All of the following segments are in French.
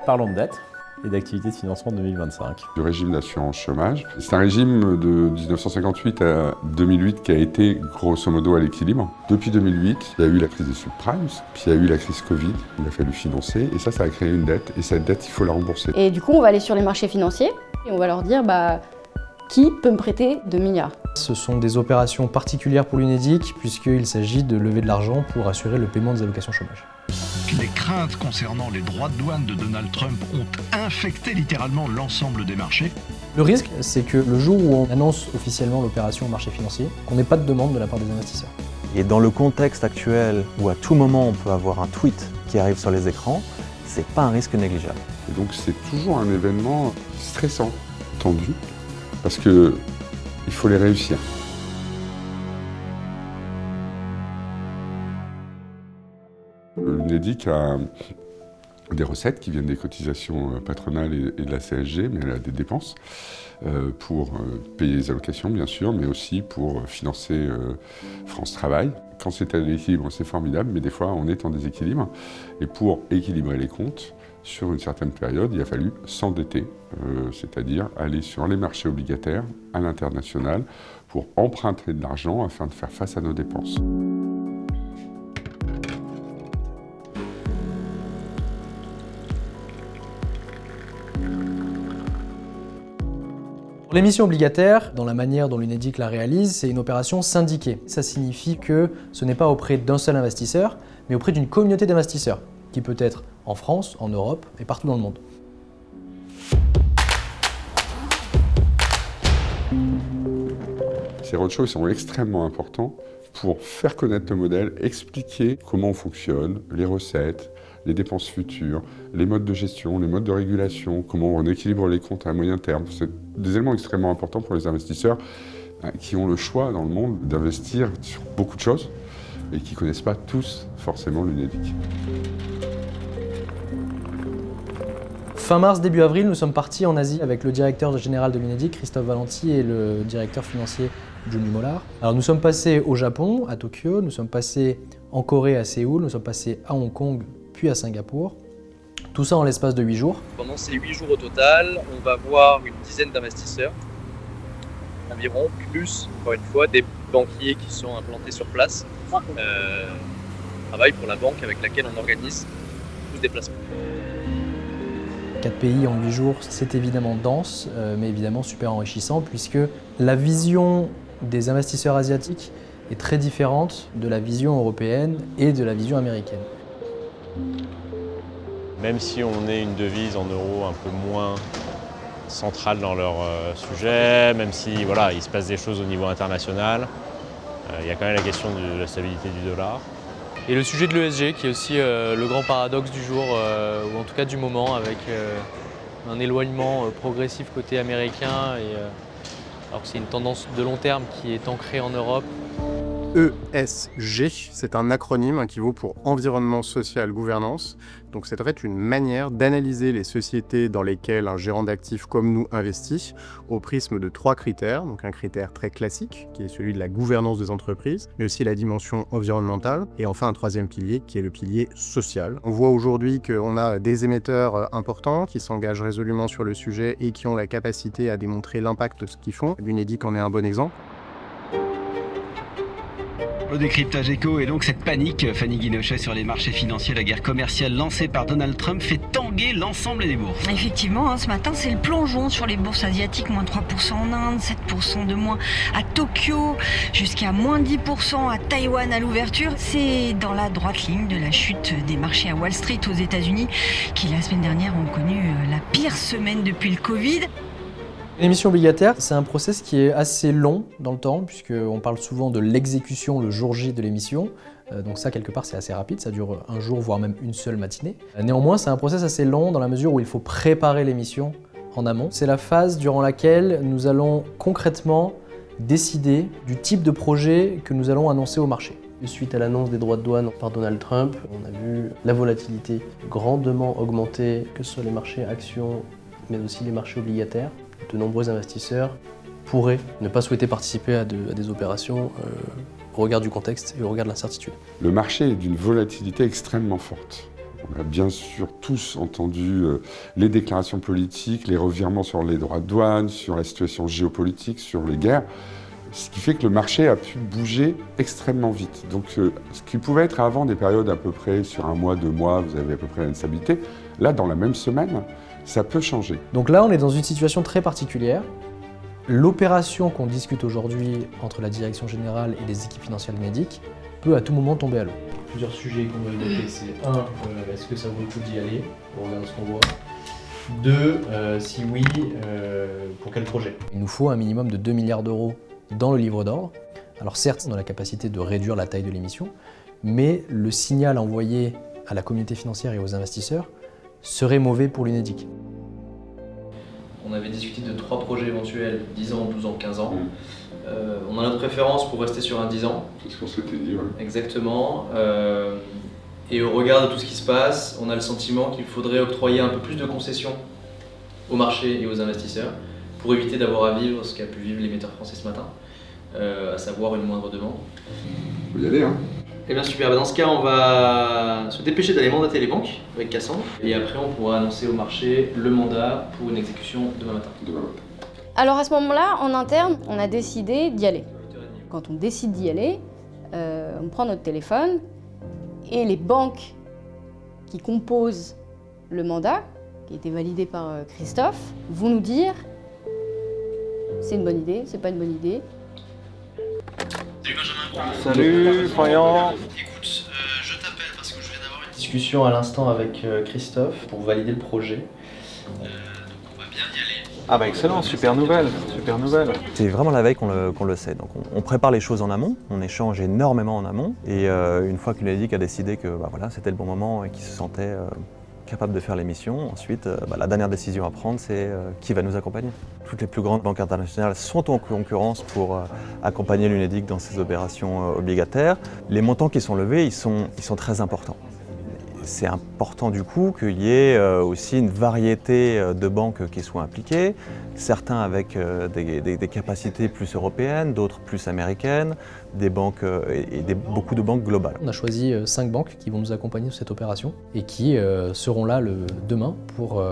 parlons de dette et d'activité de financement 2025. Le régime d'assurance chômage, c'est un régime de 1958 à 2008 qui a été grosso modo à l'équilibre. Depuis 2008, il y a eu la crise des subprimes, puis il y a eu la crise Covid, il a fallu financer et ça a créé une dette et cette dette, il faut la rembourser. Et du coup, on va aller sur les marchés financiers et on va leur dire qui peut me prêter 2 milliards ? Ce sont des opérations particulières pour l'UNEDIC puisqu'il s'agit de lever de l'argent pour assurer le paiement des allocations chômage. Les craintes concernant les droits de douane de Donald Trump ont infecté littéralement l'ensemble des marchés. Le risque, c'est que le jour où on annonce officiellement l'opération au marché financier, qu'on n'ait pas de demande de la part des investisseurs. Et dans le contexte actuel où à tout moment on peut avoir un tweet qui arrive sur les écrans, c'est pas un risque négligeable. Et donc c'est toujours un événement stressant, tendu, parce que il faut les réussir. L'UNEDIC a des recettes qui viennent des cotisations patronales et de la CSG, mais elle a des dépenses pour payer les allocations, bien sûr, mais aussi pour financer France Travail. Quand c'est à l'équilibre, c'est formidable, mais des fois, on est en déséquilibre. Et pour équilibrer les comptes, sur une certaine période, il a fallu s'endetter, c'est-à-dire aller sur les marchés obligataires à l'international pour emprunter de l'argent afin de faire face à nos dépenses. L'émission obligataire, dans la manière dont l'UNEDIC la réalise, c'est une opération syndiquée. Ça signifie que ce n'est pas auprès d'un seul investisseur, mais auprès d'une communauté d'investisseurs, qui peut être en France, en Europe et partout dans le monde. Ces roadshows sont extrêmement importants pour faire connaître le modèle, expliquer comment on fonctionne, les recettes, les dépenses futures, les modes de gestion, les modes de régulation, comment on équilibre les comptes à moyen terme. C'est des éléments extrêmement importants pour les investisseurs qui ont le choix dans le monde d'investir sur beaucoup de choses et qui ne connaissent pas tous forcément l'UNEDIC. Fin mars, début avril, nous sommes partis en Asie avec le directeur général de l'UNEDIC, Christophe Valenti, et le directeur financier, Johnny Mollard. Alors nous sommes passés au Japon, à Tokyo, nous sommes passés en Corée, à Séoul, nous sommes passés à Hong Kong, puis à Singapour. Tout ça en l'espace de 8 jours. Pendant ces 8 jours au total, on va voir une dizaine d'investisseurs, environ, plus, encore une fois, des banquiers qui sont implantés sur place, travaillent pour la banque avec laquelle on organise tous ces déplacements. 4 pays en 8 jours, c'est évidemment dense, mais évidemment super enrichissant, puisque la vision des investisseurs asiatiques est très différente de la vision européenne et de la vision américaine. Même si on est une devise en euros un peu moins centrale dans leur sujet, même si voilà, il se passe des choses au niveau international, il y a quand même la question de la stabilité du dollar. Et le sujet de l'ESG qui est aussi le grand paradoxe du jour, ou en tout cas du moment, avec un éloignement progressif côté américain, alors que c'est une tendance de long terme qui est ancrée en Europe. ESG, c'est un acronyme qui vaut pour environnement, social, gouvernance. Donc c'est en fait une manière d'analyser les sociétés dans lesquelles un gérant d'actifs comme nous investit au prisme de 3 critères. Donc un critère très classique qui est celui de la gouvernance des entreprises, mais aussi la dimension environnementale. Et enfin un 3e pilier qui est le pilier social. On voit aujourd'hui qu'on a des émetteurs importants qui s'engagent résolument sur le sujet et qui ont la capacité à démontrer l'impact de ce qu'ils font. L'UNEDIC en est un bon exemple. Le décryptage éco et donc cette panique, Fanny Guinochet, sur les marchés financiers, la guerre commerciale lancée par Donald Trump fait tanguer l'ensemble des bourses. Effectivement, ce matin c'est le plongeon sur les bourses asiatiques, moins 3% en Inde, 7% de moins à Tokyo, jusqu'à moins 10% à Taïwan à l'ouverture. C'est dans la droite ligne de la chute des marchés à Wall Street aux États-Unis, qui la semaine dernière ont connu la pire semaine depuis le Covid. L'émission obligataire, c'est un process qui est assez long dans le temps, puisqu'on parle souvent de l'exécution le jour J de l'émission. Donc ça, quelque part, c'est assez rapide, ça dure un jour, voire même une seule matinée. Néanmoins, c'est un process assez long dans la mesure où il faut préparer l'émission en amont. C'est la phase durant laquelle nous allons concrètement décider du type de projet que nous allons annoncer au marché. Suite à l'annonce des droits de douane par Donald Trump, on a vu la volatilité grandement augmenter, que ce soit les marchés actions, mais aussi les marchés obligataires. De nombreux investisseurs pourraient ne pas souhaiter participer à des opérations au regard du contexte et au regard de l'incertitude. Le marché est d'une volatilité extrêmement forte. On a bien sûr tous entendu les déclarations politiques, les revirements sur les droits de douane, sur la situation géopolitique, sur les guerres, ce qui fait que le marché a pu bouger extrêmement vite. Donc ce qui pouvait être avant des périodes à peu près sur 1 mois, 2 mois, vous avez à peu près la stabilité, là dans la même semaine, ça peut changer. Donc là, on est dans une situation très particulière. L'opération qu'on discute aujourd'hui entre la direction générale et les équipes financières de l'UNEDIC peut à tout moment tomber à l'eau. Plusieurs sujets qu'on va évoquer, c'est 1, est-ce que ça vaut le coup d'y aller? On regarde ce qu'on voit. 2, si oui, pour quel projet? Il nous faut un minimum de 2 milliards d'euros dans le livre d'ordre. Alors certes, on a la capacité de réduire la taille de l'émission, mais le signal envoyé à la communauté financière et aux investisseurs serait mauvais pour l'UNEDIC. On avait discuté de 3 projets éventuels, 10 ans, 12 ans, 15 ans. On a notre préférence pour rester sur un 10 ans. C'est ce qu'on s'était dit, ouais. Exactement. Et au regard de tout ce qui se passe, on a le sentiment qu'il faudrait octroyer un peu plus de concessions au marché et aux investisseurs pour éviter d'avoir à vivre ce qu'a pu vivre l'émetteur français ce matin, à savoir une moindre demande. Faut y aller, hein. Eh bien super, dans ce cas on va se dépêcher d'aller mandater les banques avec Cassandre et après on pourra annoncer au marché le mandat pour une exécution demain matin. Alors à ce moment-là, en interne, on a décidé d'y aller. Quand on décide d'y aller, on prend notre téléphone et les banques qui composent le mandat, qui a été validé par Christophe, vont nous dire c'est une bonne idée, c'est pas une bonne idée. Salut Florian. Écoute, je t'appelle parce que je viens d'avoir une discussion à l'instant avec Christophe pour valider le projet. Donc on va bien y aller. Ah bah excellent, super nouvelle, super nouvelle. C'est vraiment la veille qu'on le sait, donc on prépare les choses en amont, on échange énormément en amont, et une fois que l'UNEDIC a décidé que voilà, c'était le bon moment et qu'il se sentait capable de faire l'émission, ensuite la dernière décision à prendre c'est qui va nous accompagner. Toutes les plus grandes banques internationales sont en concurrence pour accompagner l'UNEDIC dans ses opérations obligataires. Les montants qui sont levés, ils sont très importants. C'est important du coup qu'il y ait aussi une variété de banques qui soient impliquées, certains avec des capacités plus européennes, d'autres plus américaines, des banques et beaucoup de banques globales. On a choisi 5 banques qui vont nous accompagner sur cette opération et qui seront là demain pour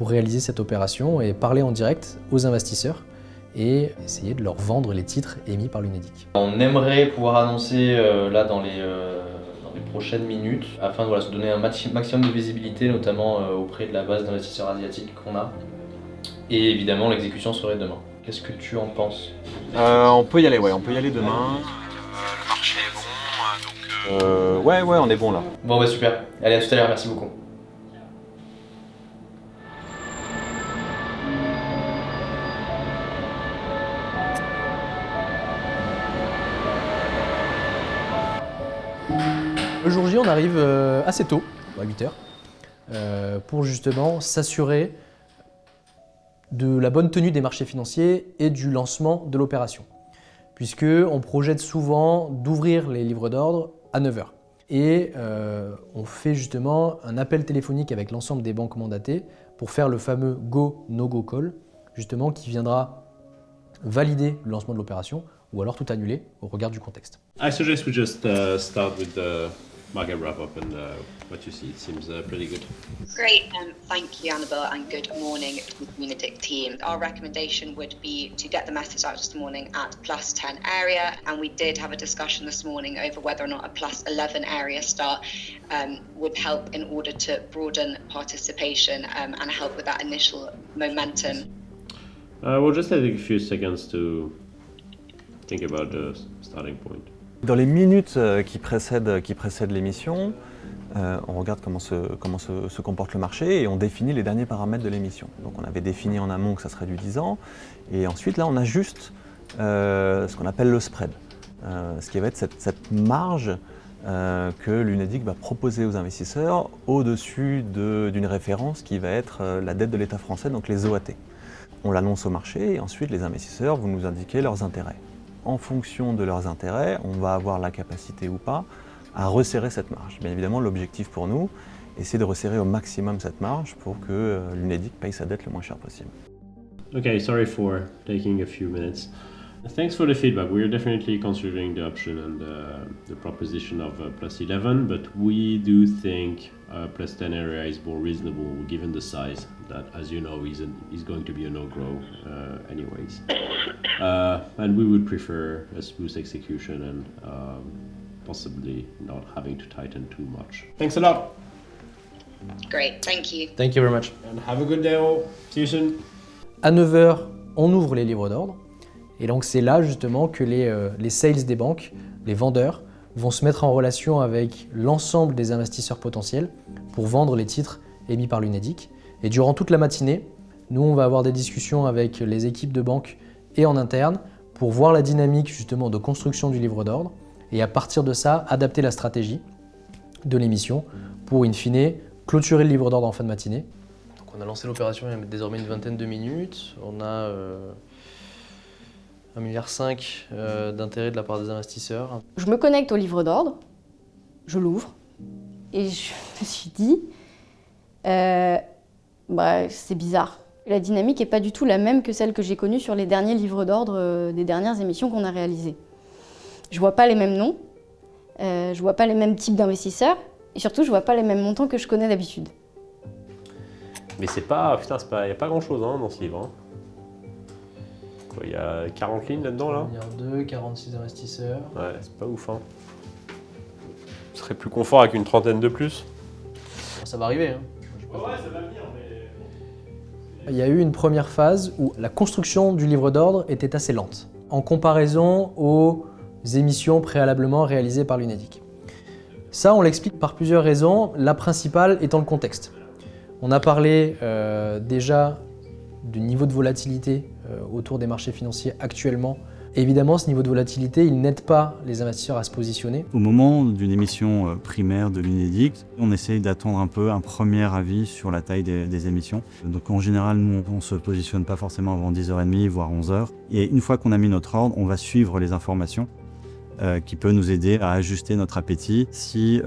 réaliser cette opération et parler en direct aux investisseurs et essayer de leur vendre les titres émis par l'UNEDIC. On aimerait pouvoir annoncer là dans les prochaines minutes afin de se donner un maximum de visibilité, notamment auprès de la base d'investisseurs asiatiques qu'on a. Et évidemment, l'exécution serait demain. Qu'est-ce que tu en penses? On peut y aller, ouais, on peut y aller demain. Le marché est bon, donc... ouais, on est bon là. Bon bah super, allez à tout à l'heure, merci beaucoup. Le jour J, on arrive assez tôt, à 8h, pour justement s'assurer de la bonne tenue des marchés financiers et du lancement de l'opération. Puisqu'on projette souvent d'ouvrir les livres d'ordre à 9h. Et on fait justement un appel téléphonique avec l'ensemble des banques mandatées pour faire le fameux Go, No-Go Call, justement qui viendra valider le lancement de l'opération ou alors tout annuler au regard du contexte. I suggest we just start with the market wrap-up and what you see. It seems pretty good. Great, thank you Annabelle and good morning to the UNEDIC team. Our recommendation would be to get the message out this morning at +10 area, and we did have a discussion this morning over whether or not a +11 area start would help in order to broaden participation and help with that initial momentum. We'll just take a few seconds to think about the starting point. Dans les minutes qui précèdent l'émission, on regarde comment se comporte le marché et on définit les derniers paramètres de l'émission. Donc on avait défini en amont que ça serait du 10 ans et ensuite là on ajuste ce qu'on appelle le spread, ce qui va être cette marge que l'UNEDIC va proposer aux investisseurs au-dessus d'une référence qui va être la dette de l'État français, donc les OAT. On l'annonce au marché et ensuite les investisseurs vont nous indiquer leurs intérêts. En fonction de leurs intérêts, on va avoir la capacité ou pas à resserrer cette marge. Bien évidemment, l'objectif pour nous, c'est de resserrer au maximum cette marge pour que l'UNEDIC paye sa dette le moins cher possible. Okay, sorry for taking a few minutes. Thanks for the feedback. We are definitely considering the option and the proposition of +11, but we do think +10 area is more reasonable given the size that, as you know, is going to be a no-grow anyways. And we would prefer a smooth execution and possibly not having to tighten too much. Thanks a lot. Great, thank you. Thank you very much. And have a good day all. See you soon. À 9h, on ouvre les livres d'ordre. Et donc c'est là justement que les sales des banques, les vendeurs, vont se mettre en relation avec l'ensemble des investisseurs potentiels pour vendre les titres émis par l'Unédic. Et durant toute la matinée, nous on va avoir des discussions avec les équipes de banque et en interne pour voir la dynamique justement de construction du livre d'ordre et à partir de ça, adapter la stratégie de l'émission pour in fine clôturer le livre d'ordre en fin de matinée. Donc on a lancé l'opération il y a désormais une vingtaine de minutes. On a 1,5 milliard d'intérêt de la part des investisseurs. Je me connecte au livre d'ordre, je l'ouvre et je me suis dit, c'est bizarre. La dynamique n'est pas du tout la même que celle que j'ai connue sur les derniers livres d'ordre des dernières émissions qu'on a réalisées. Je vois pas les mêmes noms, je vois pas les mêmes types d'investisseurs et surtout je vois pas les mêmes montants que je connais d'habitude. Mais c'est pas, putain, il n'y a pas grand chose dans ce livre. Il y a 40 lignes là-dedans là. 1,2 milliard, 46 investisseurs. Ouais, c'est pas ouf. Ce serait plus confort avec une trentaine de plus. Ça va arriver. Ouais, ça va venir, mais... Il y a eu une première phase où la construction du livre d'ordre était assez lente, en comparaison aux émissions préalablement réalisées par l'Unédic. Ça, on l'explique par plusieurs raisons, la principale étant le contexte. On a parlé déjà du niveau de volatilité autour des marchés financiers actuellement. Évidemment, ce niveau de volatilité, il n'aide pas les investisseurs à se positionner. Au moment d'une émission primaire de l'Unédic, on essaye d'attendre un peu un premier avis sur la taille des émissions. Donc en général, nous, on ne se positionne pas forcément avant 10h30, voire 11h. Et une fois qu'on a mis notre ordre, on va suivre les informations qui peuvent nous aider à ajuster notre appétit. Si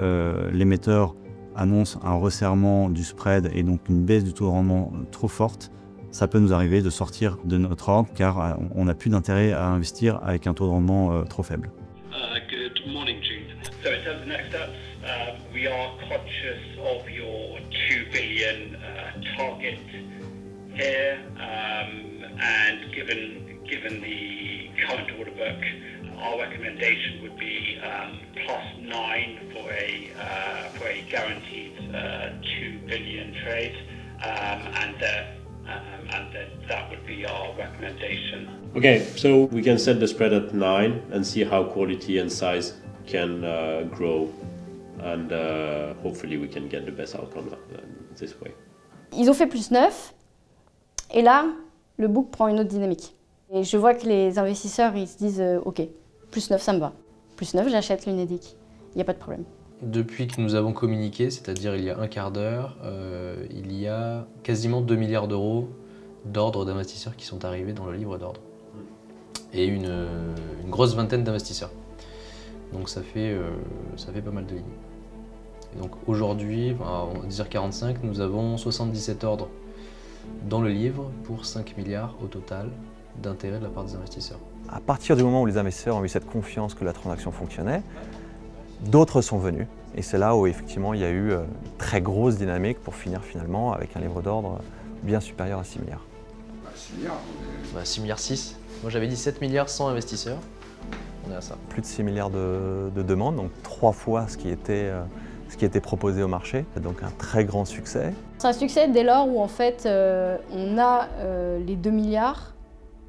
l'émetteur annonce un resserrement du spread et donc une baisse du taux de rendement trop forte, ça peut nous arriver de sortir de notre ordre car on n'a plus d'intérêt à investir avec un taux de rendement trop faible. Good morning, June. So in terms of next steps, we are conscious of your 2 billion target here, and given the current order book, our recommendation would be +9 for a guaranteed 2 billion trade, and then that would be our recommendation. Okay, so we can set the spread at 9 and see how quality and size can grow, and hopefully we can get the best outcome this way. Ils ont fait +9 et là, le book prend une autre dynamique. Et je vois que les investisseurs, ils se disent ok, +9 ça me va. +9 j'achète l'Unédic, il n'y a pas de problème. Depuis que nous avons communiqué, c'est-à-dire il y a un quart d'heure, il y a quasiment 2 milliards d'euros d'ordres d'investisseurs qui sont arrivés dans le livre d'ordre. Et une grosse vingtaine d'investisseurs. Donc ça fait pas mal de lignes. Et donc aujourd'hui, à 10h45, nous avons 77 ordres dans le livre pour 5 milliards au total d'intérêt de la part des investisseurs. À partir du moment où les investisseurs ont eu cette confiance que la transaction fonctionnait, d'autres sont venus. Et c'est là où effectivement il y a eu une très grosse dynamique pour finir finalement avec un livre d'ordre bien supérieur à 6 milliards. 6 milliards 6 milliards 6. Moi j'avais dit 7 milliards sans investisseurs. On est à ça. Plus de 6 milliards de demandes, donc 3 fois ce qui était proposé au marché. Donc un très grand succès. C'est un succès dès lors où en fait on a les 2 milliards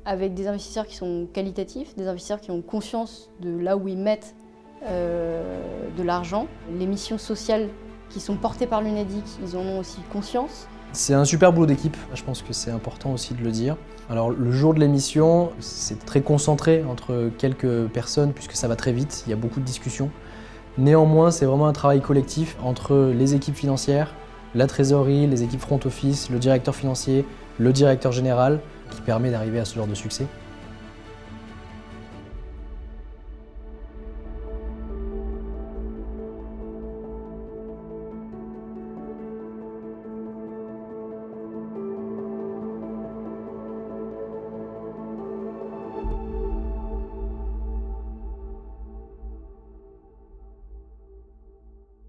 avec des investisseurs qui sont qualitatifs, des investisseurs qui ont conscience de là où ils mettent de l'argent. Les missions sociales qui sont portées par l'Unédic, ils en ont aussi conscience. C'est un super boulot d'équipe, je pense que c'est important aussi de le dire. Alors le jour de l'émission, c'est très concentré entre quelques personnes puisque ça va très vite, il y a beaucoup de discussions. Néanmoins, c'est vraiment un travail collectif entre les équipes financières, la trésorerie, les équipes front office, le directeur financier, le directeur général qui permet d'arriver à ce genre de succès.